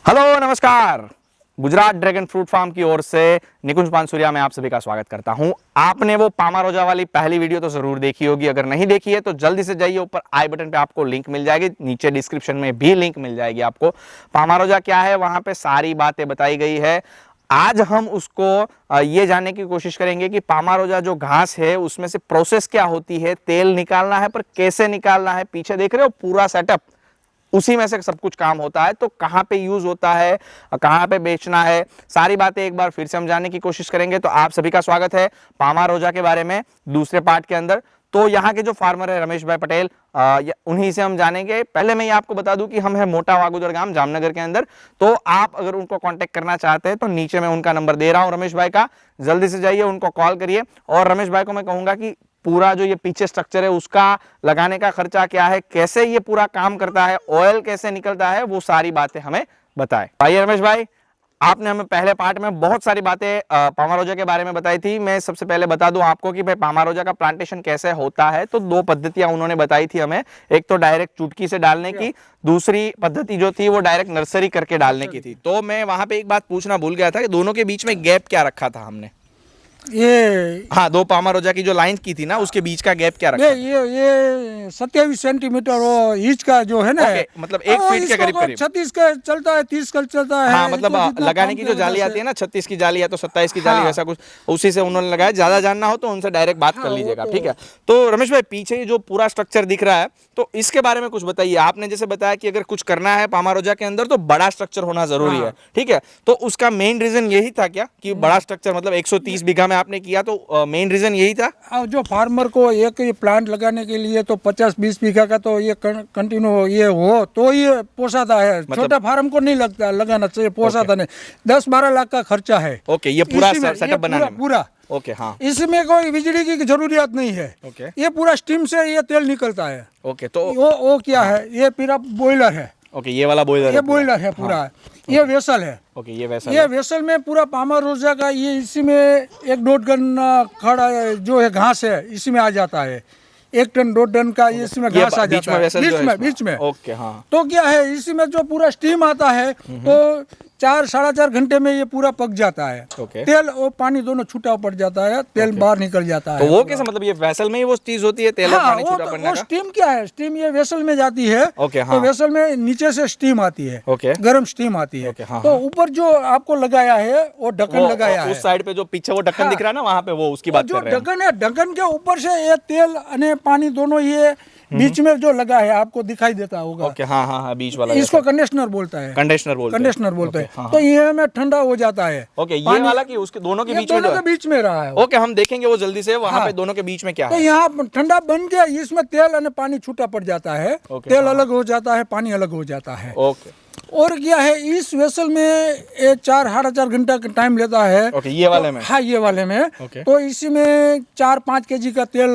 Hello नमस्कार। Gujarat dragon fruit farm की ओर से निकुंज पानसुरिया में आप सभी का स्वागत करता हूं। आपने वो पामारोजा वाली पहली वीडियो तो जरूर देखी होगी, अगर नहीं देखी है तो जल्दी से जाइए, ऊपर आई बटन पे आपको लिंक मिल जाएगी, नीचे डिस्क्रिप्शन में भी लिंक मिल जाएगी आपको। पामारोजा क्या है वहां पे सारी बातें बताई गई है। आज हम उसको ये जानने की कोशिश करेंगे कि पामारोजा जो घास है उसमें से प्रोसेस क्या होती है, तेल निकालना है पर कैसे निकालना है, पीछे देख रहे हो पूरा सेटअप, उसी में से सब कुछ काम होता है। तो कहाँ पे यूज होता है, कहाँ पे बेचना है, सारी बातें एक बार फिर से हम जानने की कोशिश करेंगे। तो आप सभी का स्वागत है पामारोजा के बारे में दूसरे पार्ट के अंदर। तो यहाँ के जो फार्मर है रमेश भाई पटेल, उन्हीं से हम जानेंगे। पहले मैं ये आपको बता दूं कि हम है मोटा वागुदर गांव जामनगर के अंदर। तो आप अगर उनको कांटेक्ट करना चाहते हैं तो नीचे मैं उनका नंबर दे रहा हूं रमेश भाई का, जल्दी से जाइए उनको कॉल करिए। और रमेश भाई को मैं कहूंगा कि पूरा जो ये पीछे स्ट्रक्चर है उसका लगाने का खर्चा क्या है, कैसे ये पूरा काम करता है, ऑयल कैसे निकलता है, वो सारी बातें हमें बताएं। भाई रमेश भाई, आपने हमें पहले पार्ट में बहुत सारी बातें पामारोजा के बारे में बताई थी। मैं सबसे पहले बता दूं आपको कि भाई पामारोजा का प्लांटेशन कैसे होता है। तो दो पद्धतियां उन्होंने बताई थी हमें, एक तो डायरेक्ट चुटकी से डालने की, दूसरी पद्धति जो थी वो डायरेक्ट नर्सरी करके डालने की थी। तो मैं वहां पे एक बात पूछना भूल गया था कि दोनों के बीच में गैप क्या रखा था हमने। ये हाँ, दो पामारोजा की जो लाइन की थी ना उसके बीच का गैप क्या रखा था? ये 27 सेंटीमीटर वो इंच का जो है ना, मतलब 1 फीट के करीब करीब 36 का चलता है, 30 का चलता है। हाँ, मतलब तो जितना लगाने की जो जाली आती है ना, 36 की जाली है तो 27 की जाली, हाँ। वैसा कुछ उसी से उन्होंने लगाया। ज्यादा जानना हो तो उनसे डायरेक्ट बात कर लीजिएगा, ठीक है। तो रमेश भाई, पीछे ये जो पूरा स्ट्रक्चर दिख रहा है तो इसके बारे में कुछ बताइए। आपने जैसे बताया कि अगर कुछ करना है पामारोजा के अंदर तो बड़ा स्ट्रक्चर होना जरूरी है, ठीक है। तो उसका मेन रीजन यही था क्या कि बड़ा स्ट्रक्चर, मतलब 130 बीघा में आपने किया तो मेन रीजन यही था? अब जो फार्मर को एक ये प्लांट लगाने के लिए तो 50-20 बीघा का तो ये कंटिन्यू ये हो तो ये पोसाता है। छोटा फार्म को नहीं लगता लगाना चाहिए, पोसाता नहीं। 10-12 लाख का खर्चा है। ओके, ये पूरा इसी में, सेटअप बनाने में पूरा ओके, हाँ इसमें कोई बिजली की जरूरत नहीं है। ओके ये पूरा स्टीम से ये तेल निकलता है। ओके। तो वो क्या है, ये पूरा बॉयलर है। ओके, ये वाला बॉयलर ये बॉयलर है पूरा। ये वेसल है। ओके, ये वैसा ये वेसल में पूरा पामारोजा का ये इसी में 1-1.5 टन खड़ा जो है घास है इसी में आ जाता है। 1 टन 2 टन का ये इसमें घास आ जाता है बीच में। ओके, हाँ। तो क्या है, इसी में जो पूरा स्टीम आता है तो 4-4.5 घंटे में ये पूरा पक जाता है। तेल और पानी दोनों छूटा पड़ जाता है, तेल बाहर निकल जाता है। तो वो कैसे, मतलब ये वेसल में ही वो चीज होती है, तेल और पानी छूटा पड़ने का? स्टीम क्या है, स्टीम ये वेसल में जाती है। ओके, हाँ। तो वेसल में नीचे से स्टीम आती है, ओके, गर्म स्टीम आती है। हाँ, तो ऊपर जो आपको लगाया है वो ढक्कन लगाया है। उस साइड पे जो पीछे वो ढक्कन दिख रहा है ना, वहाँ पे वो उसकी बात कर रहे हैं। ढक्कन है, ढक्कन के ऊपर से ये तेल और पानी दोनों ये बीच में जो लगा है आपको दिखाई देता होगा। ओके, हाँ हाँ हाँ, बीच वाला इसको कंडीशनर बोलता है। कंडीशनर बोलते हैं। तो ये में ठंडा हो जाता है। ओके, ये वाला कि उसके दोनों के बीच में दोनों के बीच में रहा है। ओके, हम देखेंगे वो जल्दी से वहाँ पे दोनों के बीच में क्या तो है। यहाँ ठंडा बन गया, इसमें तेल और पानी छूटा पड़ जाता है। तेल अलग हो जाता है, पानी अलग हो जाता है। ओके, और क्या है, इस वेसल में 4-4.5 घंटा का टाइम लेता है। ओके, ये वाले में? हाँ, ये वाले में। तो इसी में 4-5 केजी का तेल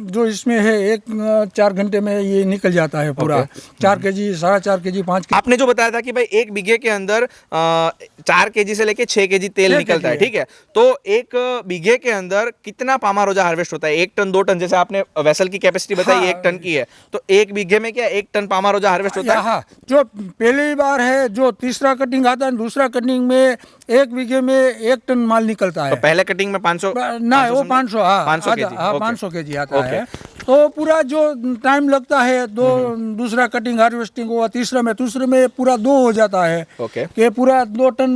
जो इसमें है 1-4 घंटे में ये निकल जाता है पूरा। 4 केजी, 4.5 केजी, 5 केजी। आपने जो बताया था कि भाई 1 बीघे के अंदर 4 केजी से लेके 6 केजी तेल निकलता है, ठीक है। तो 1 बीघे के अंदर कितना पामारोजा हार्वेस्ट होता है? 1 टन 2 टन, जैसे आपने वेसल की कैपेसिटी बताई 1 टन की है, तो 1 बीघे में क्या 1 टन पामारोजा हार्वेस्ट होता है? हाँ, जो पहली बार है, जो तीसरा कटिंग आता है, दूसरा कटिंग में 1 बीघे में 1 टन माल निकलता है। तो पहले कटिंग में 500 ना, वो 500, हाँ 500 केजी आता है। तो पूरा जो टाइम लगता है, दूसरा कटिंग हार्वेस्टिंग हुआ, तीसरे में पूरा 2 हो जाता है। कि पूरा 2 टन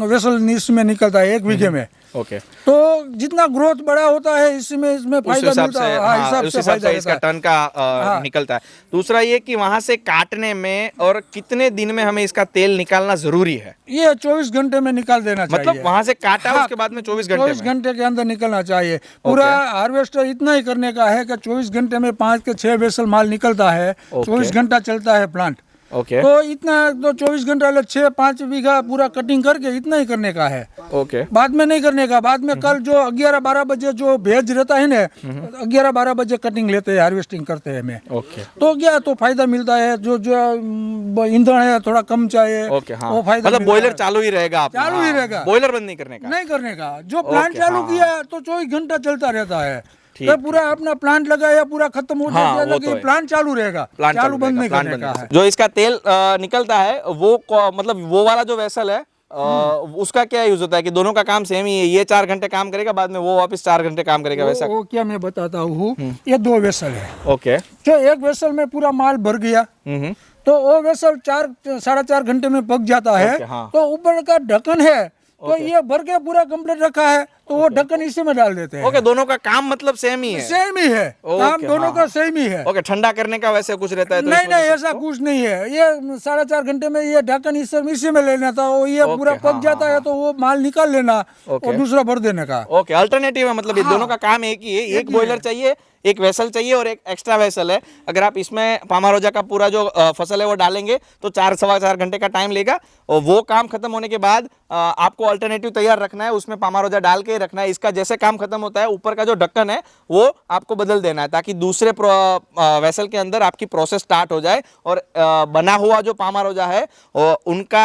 वेसल इसमें निकलता है 1 बीघे में। ओके, तो जितना ग्रोथ बड़ा होता है इसमें फायदा मिलता है। उस हिसाब से इसका टन का निकलता है। दूसरा ये कि वहां से काटने में और कितने दिन में हमें इसका तेल निकालना जरूरी है? ये 24 घंटे में निकाल देना चाहिए। मतलब वहां से काटा उसके बाद में 24 घंटे के अंदर निकलना चाहिए। पूरा हार्वेस्टर इतना ही करने का है कि 24 घंटे में 5 के 6 वेसल माल निकलता है। 24 घंटा चलता है प्लांट। ओके, तो इतना तो 24 घंटा 6-5 बीघा पूरा कटिंग करके इतना ही करने का है। ओके, बाद में नहीं करने का। बाद में कल जो 11-12 बजे जो भेज रहता है ना, 11-12 बजे कटिंग लेते हैं, हार्वेस्टिंग करते हैं में। ओके, तो क्या तो फायदा मिलता है। जो ईंधन है थोड़ा कम चाहिए। ओके, हाँ। वो फायदा मतलब बॉयलर चालू ही रहेगा, चालू ही रहेगा, बॉयलर बंद नहीं करने का। नहीं करने का। जो प्लांट चालू किया तो 24 घंटा चलता रहता है। तो पूरा अपना प्लांट लगाया पूरा खत्म हो जाएगा कि प्लांट चालू रहेगा, चालू बंद नहीं करने का है। जो इसका तेल निकलता है वो मतलब वो वाला जो वेसल है उसका क्या यूज होता है कि दोनों का काम सेम ही है, ये 4 घंटे काम करेगा बाद में वो वापस 4 घंटे काम करेगा वैसा? वो क्या मैं बताता हूँ, ये 2 वेसल है। ओके, जो एक वेसल में पूरा माल भर गया तो वो वेसल 4-4.5 घंटे में पक जाता है। तो ऊपर का ढक्कन है तो ये भर के पूरा कंप्लीट रखा है तो वो ढक्कन इसी में डाल देते हैं। ओके, दोनों का काम मतलब सेम ही है? सेम ही है, काम दोनों का सेम ही है। ओके, ठंडा करने का वैसे कुछ रहता है? तो नहीं नहीं, ऐसा कुछ नहीं है। ये 4.5 घंटे में ये ढक्कन इसी में लेना था, वो ये पूरा पक जाता है तो वो माल निकाल लेना और दूसरा भर देने का। ओके, अल्टरनेटिव है, मतलब ये दोनों का काम एक ही है। एक बॉयलर चाहिए, एक वेसल चाहिए और एक एक्स्ट्रा वेसल है। अगर आप इसमें पामारोजा का पूरा जो फसल है वो डालेंगे तो 4-4.25 घंटे का टाइम लेगा और वो काम खत्म होने के बाद आपको अल्टरनेटिव तैयार रखना है, उसमें पामारोजा डाल के रखना है। इसका जैसे काम खत्म होता है ऊपर का जो ढक्कन है वो आपको बदल देना है ताकि दूसरे वेसल के अंदर आपकी प्रोसेस स्टार्ट हो जाए। और बना हुआ जो पामारोजा है उनका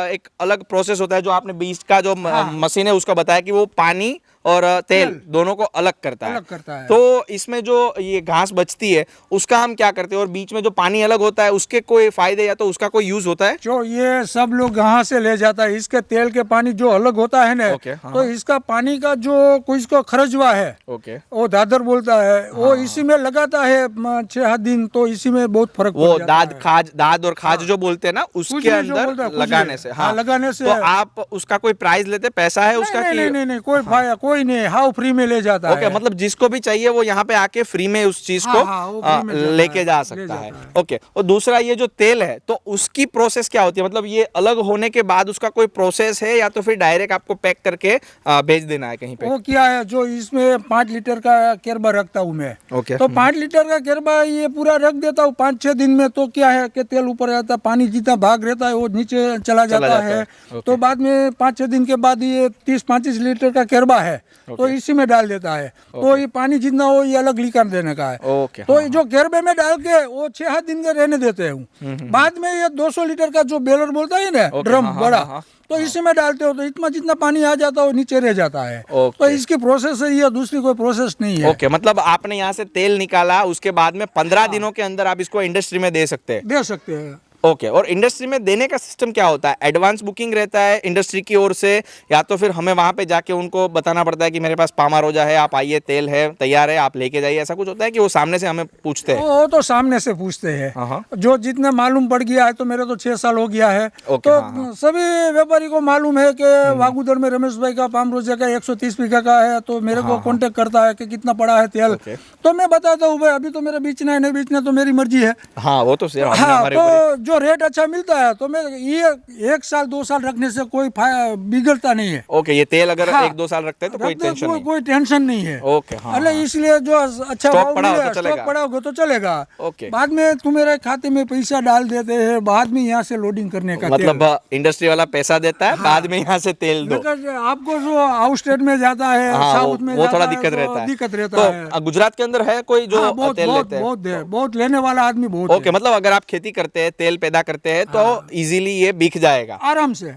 एक अलग प्रोसेस होता है जो आपने बीच का जो मशीन है उसका बताया कि वो पानी और तेल दोनों को अलग करता है। तो इसमें जो ये घास बचती है उसका हम क्या करते हैं, और बीच में जो पानी अलग होता है उसके कोई फायदे या तो उसका कोई यूज होता है? जो ये सब लोग यहाँ से ले जाता है, इसके तेल के पानी जो अलग होता है ना, तो इसका पानी का जो कोई इसको खरजवा है, वो दादर बोलता है, वो इसी में लगाता है 6-7 दिन, तो इसी में बहुत फर्क वो दाद और खाज जो बोलते हैं ना उसके अंदर लगाने से। हाँ, लगाने से। तो आप उसका कोई प्राइस लेते, पैसा है उसका? नहीं, कोई फायदा कोई नहीं, हाउ फ्री में ले जाता है। मतलब जिसको भी चाहिए वो यहाँ पे आके फ्री में उस चीज को लेके जा सकता है। ओके, और दूसरा ये जो तेल है तो उसकी प्रोसेस क्या होती है, मतलब ये अलग होने के बाद उसका कोई प्रोसेस है या तो फिर डायरेक्ट आपको पैक करके भेज देना है कहीं पे? वो क्या है, जो इसमें 5 लीटर का केरबा रखता हूँ मैं। तो 5 लीटर का केरबा ये पूरा रख देता हूँ 5-6 दिन में। तो क्या है कि तेल ऊपर रहता है, पानी जितना भाग रहता है वो नीचे चला जाता है। तो बाद में 5-6 दिन के बाद ये 30-35 लीटर का केरबा है तो इसी में डाल देता है। तो ये पानी जितना हो ये अलग निकाल देने का है। तो जो केरबे में डाल के वो 6-7 दिन के रहने देते हैं। बाद में ये 200 लीटर का जो बेलर बोलता है ना, ड्रम बड़ा, तो इसी में डालते हो तो इतना जितना पानी आ जाता है वो नीचे रह जाता है। तो इसकी प्रोसेस है, ये दूसरी कोई प्रोसेस नहीं है। ओके, मतलब आपने यहाँ से तेल निकाला, उसके बाद में 15 दिनों के अंदर आप इसको इंडस्ट्री में दे सकते हैं। ओके, और इंडस्ट्री में देने का सिस्टम क्या होता है? एडवांस बुकिंग रहता है इंडस्ट्री की ओर से या तो फिर हमें वहां पे जाके उनको बताना पड़ता है कि मेरे पास पामारोजा है, आप आइए, तेल है तैयार है, आप लेके जाइए, ऐसा कुछ होता है कि वो सामने से हमें पूछते हैं? वो तो सामने से पूछते हैं। जो जितना मालूम पड़ गया है, तो मेरे तो 6 साल हो गया है, तो सभी व्यापारी को मालूम है कि वागुदर में रमेश भाई का पामारोजा का 130 बीघा का है, तो मेरे को कॉन्टेक्ट करता है कि कितना पड़ा है तेल। तो मैं बताता हूँ भाई अभी तो मेरा बेचना है, नहीं बेचना तो मेरी मर्जी है। हाँ, वो तो तो जो रेट अच्छा मिलता है तो मैं ये 1 साल 2 साल रखने से कोई बिगड़ता नहीं है। ओके, ये तेल अगर 1-2 साल रखते हैं तो कोई टेंशन नहीं है। ओके, इसलिए जो अच्छा स्टॉक पड़ा होगा तो चलेगा। ओके, बाद में तुम्हारे खाते में पैसा डाल देते हैं, बाद में यहाँ से लोडिंग करने का, मतलब इंडस्ट्री वाला पैसा देता है, बाद में यहाँ से तेल दो। आपको जो आउट स्टेट में जाता है, साउथ में वो थोड़ा दिक्कत रहता है। गुजरात के अंदर है कोई जो तेल लेते हैं? बहुत लेने वाला आदमी बहुत। ओके, मतलब अगर आप खेती करते हैं, तेल पैदा करते हैं तो इजीली ये बिक जाएगा आराम से।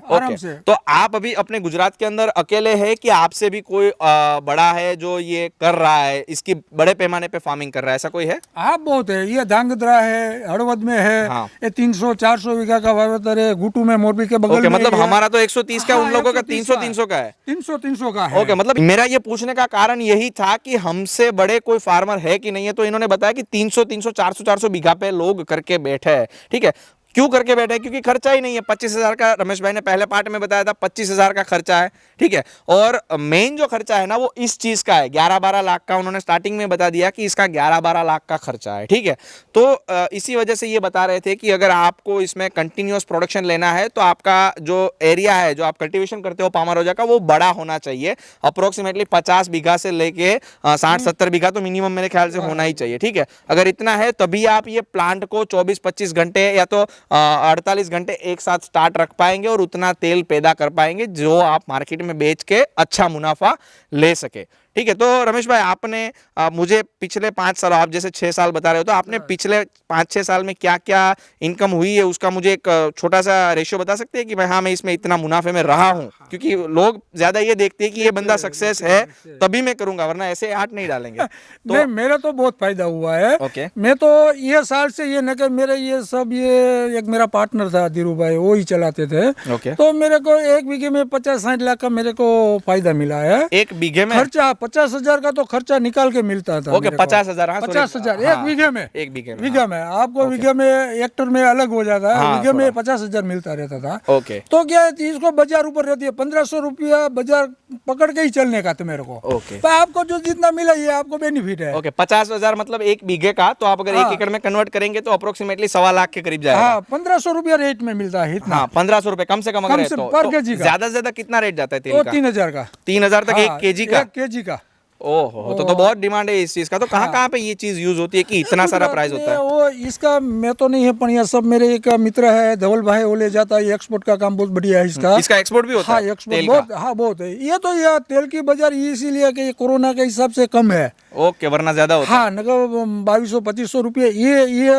तो आप अभी अपने गुजरात के अंदर अकेले है कि आपसे भी कोई बड़ा है जो ये कर रहा है, इसकी बड़े पैमाने पे फार्मिंग कर रहा है, ऐसा कोई है? हाँ, बहुत है। ये धांगध्रा है, हड़वद में है, ये 300-400 बीघा का वावेतर है, गुटू में, मोरबी के बगल में। मतलब हमारा तो 130 का, उन लोगों का 300 का है। 300 का है। ओके, मतलब मेरा ये पूछने का कारण यही था कि हमसे बड़े कोई फार्मर है कि नहीं है, तो इन्होंने बताया कि 300 400 बीघा पे लोग करके बैठे हैं। ठीक है, क्यों करके बैठे? क्योंकि खर्चा ही नहीं है। 25,000 का रमेश भाई ने पहले पार्ट में बताया था, 25,000 का खर्चा है। ठीक है, और मेन जो खर्चा है ना वो इस चीज का है, 11-12 लाख का। उन्होंने स्टार्टिंग में बता दिया कि इसका 11-12 लाख का खर्चा है। ठीक है, तो इसी वजह से ये बता रहे थे कि अगर आपको इसमें कंटिन्यूअस प्रोडक्शन लेना है तो आपका जो एरिया है, जो आप कल्टिवेशन करते हो पामारोजा का, वो बड़ा होना चाहिए। अप्रोक्सीमेटली 50 बीघा से लेके 60-70 बीघा तो मिनिमम मेरे ख्याल से होना ही चाहिए। ठीक है, अगर इतना है तभी आप ये प्लांट को 24-25 घंटे या तो 48 घंटे एक साथ स्टार्ट रख पाएंगे और उतना तेल पैदा कर पाएंगे जो आप मार्केट में बेच के अच्छा मुनाफा ले सके। ठीक है। तो रमेश भाई आपने मुझे पिछले 5 साल, आप जैसे 6 साल बता रहे हो, तो आपने पिछले 5-6 साल में क्या क्या इनकम हुई है उसका मुझे एक छोटा सा रेशियो बता सकते हैं कि भाई हाँ मैं इसमें इतना मुनाफे में रहा हूँ? क्योंकि लोग ज्यादा ये देखते हैं कि ये बंदा सक्सेस है तभी मैं करूंगा, वरना ऐसे हाथ नहीं डालेंगे। तो नहीं, मेरा तो बहुत फायदा हुआ है। ओके। मैं तो ये साल से ये न कि मेरे ये सब, ये एक मेरा पार्टनर था धीरू भाई, वो ही चलाते थे। ओके। तो मेरे को 1 बीघे में 50-60 लाख का मेरे को फायदा मिला है। 1 बीघे में खर्चा 50,000 का तो खर्चा निकाल के मिलता था। ओके, 50,000। हाँ, 50,000 1 बीघे में। 1 बीघे में, बीघा में आपको बीघे में हेक्टर में अलग हो जाता है। बीघे में 50,000 मिलता रहता था। ओके। तो क्या है, इसको बाजार ऊपर रहती है, 1500 रुपया बाजार पकड़ के ही चलने का था मेरे को। ओके। तो आपको जो जितना मिला ये आपको बेनिफिट है। ओके, 50,000 मतलब 1 बीघे का, तो आप अगर 1 एकड़ में कन्वर्ट करेंगे तो अप्रोक्सीमेटली 1.25 लाख के करीब जाएगा। हाँ, 1500 रुपया रेट में मिलता है इतना। हाँ, 1500 रुपए कम से कम अगर है तो पर केजी का। ज्यादा से ज्यादा कितना रेट जाता है तेल तो का? 3,000 का। 3,000 तक 1 केजी का? 1 केजी का। ओहो, तो बहुत डिमांड है इस चीज का। तो कहाँ पे ये चीज यूज होती है कि इतना सारा प्राइस होता है? वो इसका मैं तो नहीं है, पर यह सब मेरे एक मित्र है धवल भाई, वो ले जाता है। एक्सपोर्ट का काम बहुत बढ़िया है इसका। इसका एक्सपोर्ट भी होता हाँ, है एक्सपोर्ट तेल बहुत, का? हाँ बहुत है। ये तो यह तेल की बाजार इसीलिए कि कोरोना के हिसाब से कम है। ओके, वरना ज्यादा होता है। हाँ, नगर 2200-2500 रुपये ये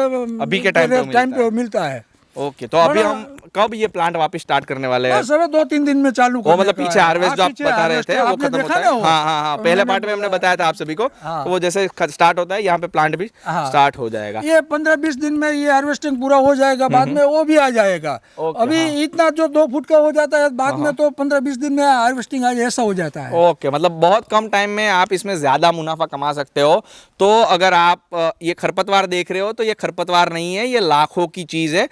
अभी के टाइम पे मिलता है। ओके, तो अभी हम कब ये प्लांट वापस स्टार्ट करने वाले हैं? बस 2-3 दिन में चालू वो मतलब पीछे हार्वेस्ट जो आप पीछे बता रहे harvest थे वो आपने खत्म देखा होता है। ना वो? हाँ हाँ हाँ, पहले पार्ट में हमने बताया था आप सभी को। हाँ। तो वो जैसे स्टार्ट होता है यहाँ पे प्लांट भी हाँ। स्टार्ट हो जाएगा। ये 15-20 दिन में ये हार्वेस्टिंग पूरा हो जाएगा, बाद में वो भी आ जाएगा। ओके, अभी इतना जो 2 फुट का हो जाता है, बाद में तो 15-20 दिन में हार्वेस्टिंग आ ऐसा हो जाता है। ओके, मतलब बहुत कम टाइम में आप इसमें ज्यादा मुनाफा कमा सकते हो। तो अगर आप ये खरपतवार देख रहे हो तो ये खरपतवार नहीं है, ये लाखों की चीज है।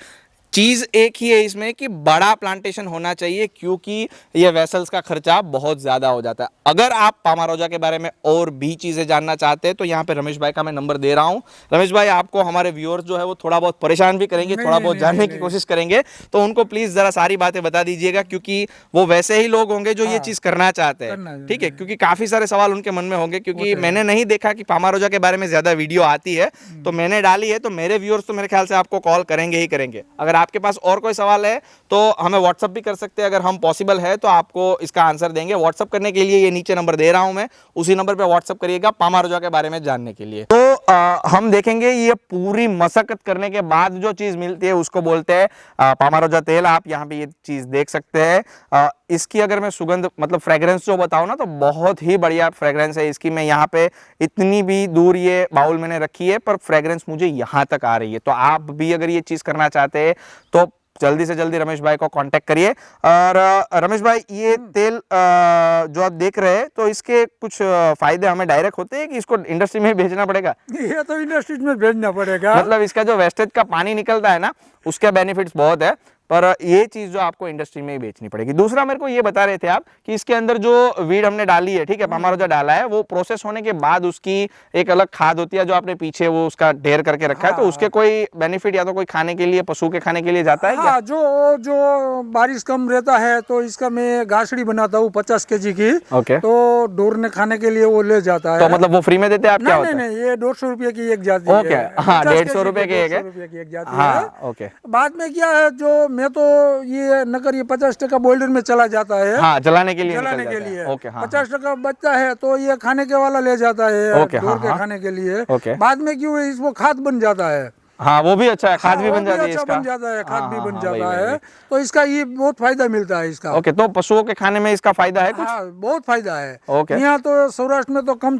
चीज एक ही है इसमें कि बड़ा प्लांटेशन होना चाहिए, क्योंकि ये वेसल्स का खर्चा बहुत ज्यादा हो जाता है। अगर आप पामारोजा के बारे में और भी चीजें जानना चाहते हैं तो यहाँ पे रमेश भाई का मैं नंबर दे रहा हूँ। रमेश भाई आपको हमारे व्यूअर्स जो है वो थोड़ा बहुत परेशान भी करेंगे, थोड़ा बहुत जानने की कोशिश करेंगे, तो उनको प्लीज जरा सारी बातें बता दीजिएगा, क्योंकि वो वैसे ही लोग होंगे जो ये चीज करना चाहते हैं। ठीक है, क्योंकि काफी सारे सवाल उनके मन में होंगे, क्योंकि मैंने नहीं देखा कि पामारोजा के बारे में ज्यादा वीडियो आती है, तो मैंने डाली है। तो मेरे व्यूअर्स तो मेरे ख्याल से आपको कॉल करेंगे ही करेंगे। अगर आपके पास और कोई सवाल है तो हमें व्हाट्सअप भी कर सकते हैं, अगर हम पॉसिबल है तो आपको इसका आंसर देंगे। व्हाट्सअप करने के लिए ये नीचे नंबर दे रहा हूं मैं, उसी नंबर पे व्हाट्सअप करिएगा पामारोजा के बारे में जानने के लिए। तो हम देखेंगे ये पूरी मशक्कत करने के बाद जो चीज मिलती है उसको बोलते हैं पामारोजा तेल। आप यहाँ पे ये चीज देख सकते हैं। इसकी अगर मैं सुगंध मतलब फ्रेग्रेंस जो बताऊं ना, तो बहुत ही बढ़िया फ्रेग्रेंस है इसकी। मैं यहाँ पे इतनी भी दूर ये बाउल मैंने रखी है, पर फ्रेग्रेंस मुझे यहाँ तक आ रही है। तो आप भी अगर ये चीज करना चाहते हैं तो जल्दी से जल्दी रमेश भाई को कांटेक्ट करिए। और रमेश भाई ये तेल जो आप देख रहे हैं, तो इसके कुछ फायदे हमें डायरेक्ट होते हैं कि इसको इंडस्ट्री में भेजना पड़ेगा? ये तो इंडस्ट्री में भेजना पड़ेगा। मतलब इसका जो वेस्टेज का पानी निकलता है ना, उसके बेनिफिट्स बहुत है, पर ये चीज जो आपको इंडस्ट्री में ही बेचनी पड़ेगी। दूसरा मेरे को ये बता रहे थे आप कि इसके अंदर जो वीड हमने डाली है, ठीक है, पामारोजा डाला है, वो प्रोसेस होने के बाद उसकी एक अलग खाद होती है जो आपने पीछे वो उसका ढेर करके रखा है। तो उसके कोई बेनिफिट या तो कोई खाने के लिए, पशु के खाने के लिए जाता है क्या? हाँ, जो बारिश कम रहता है तो इसका मैं घासड़ी बनाता हूँ 50 केजी की। ओके। तो डोर ने खाने के लिए वो ले जाता है। तो मतलब वो फ्री में देते हैं आप? क्या होता है? नहीं, ये 150 रुपये की एक जाती है। ओके, हाँ, 150 रुपए की एक है। 150 रुपये की एक जाती है। हाँ, ओके। बाद में क्या है, जो मैं तो ये नकर ये 50% बॉयलर में चला जाता है। हाँ, जलाने के लिए जलाने निकल के जाता है। लिए। ओके, हाँ, 50% बचता है तो ये खाने के वाला ले जाता है। ओके, डोर हाँ, के हाँ। खाने के लिए। ओके। बाद में क्यों है, इसको खाद बन जाता है। हाँ, वो भी अच्छा है, खाद हाँ, भी वो बन जाती है अच्छा इसका। बन जाता है, खाद हाँ, भी हाँ, बन हाँ, जाता वही, है। वही। तो इसका ये बहुत फायदा मिलता है इसका। ओके, तो पशुओं के खाने में इसका फायदा है कुछ? हाँ, बहुत फायदा है। ओके। यहाँ तो सौराष्ट्र में तो कम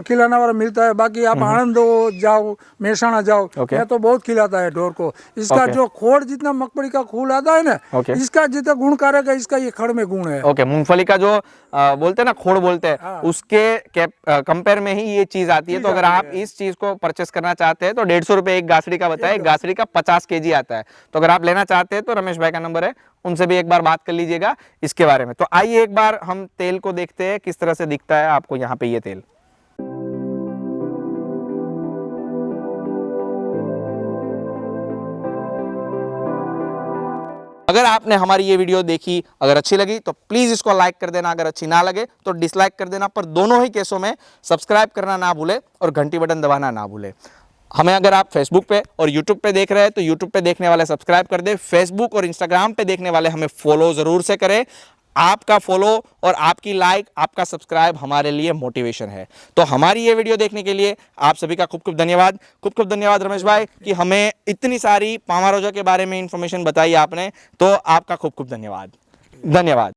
खिलाने वाला मिलता है, बाकी आप आनंद जाओ, मेहसाणा जाओ, ओके। यहाँ तो बहुत खिलाता है ढोर को। इसका ओके। जो खोड़ जितना मगफली का खूल आता है ना, ओके। इसका जितना गुणकारक है, इसका ये खड़ में गुण है। ओके, मूंगफली का जो बोलते हैं ना, खोड़ बोलते हैं, हाँ। उसके कंपेयर में ही ये चीज आती है। तो अगर आप इस चीज को परचेस करना चाहते हैं तो 150 रुपए एक गासड़ी का बताया, एक गासड़ी का 50 केजी आता है। तो अगर आप लेना चाहते हैं तो रमेश भाई का नंबर है, उनसे भी एक बार बात कर लीजिएगा इसके बारे में। तो आइए एक बार हम तेल को देखते हैं किस तरह से दिखता है आपको यहाँ पे ये तेल। अगर आपने हमारी ये वीडियो देखी, अगर अच्छी लगी तो प्लीज इसको लाइक कर देना, अगर अच्छी ना लगे तो डिसलाइक कर देना, पर दोनों ही केसों में सब्सक्राइब करना ना भूले और घंटी बटन दबाना ना भूले। हमें अगर आप फेसबुक पे और यूट्यूब पे देख रहे हैं तो यूट्यूब पे देखने वाले सब्सक्राइब कर दे, फेसबुक और इंस्टाग्राम पे देखने वाले हमें फॉलो जरूर से करें। आपका फॉलो और आपकी लाइक, आपका सब्सक्राइब हमारे लिए मोटिवेशन है। तो हमारी ये वीडियो देखने के लिए आप सभी का खूब खूब धन्यवाद। खूब खूब धन्यवाद रमेश भाई कि हमें इतनी सारी पामारोजा के बारे में इंफॉर्मेशन बताई आपने। तो आपका खूब खूब धन्यवाद। धन्यवाद।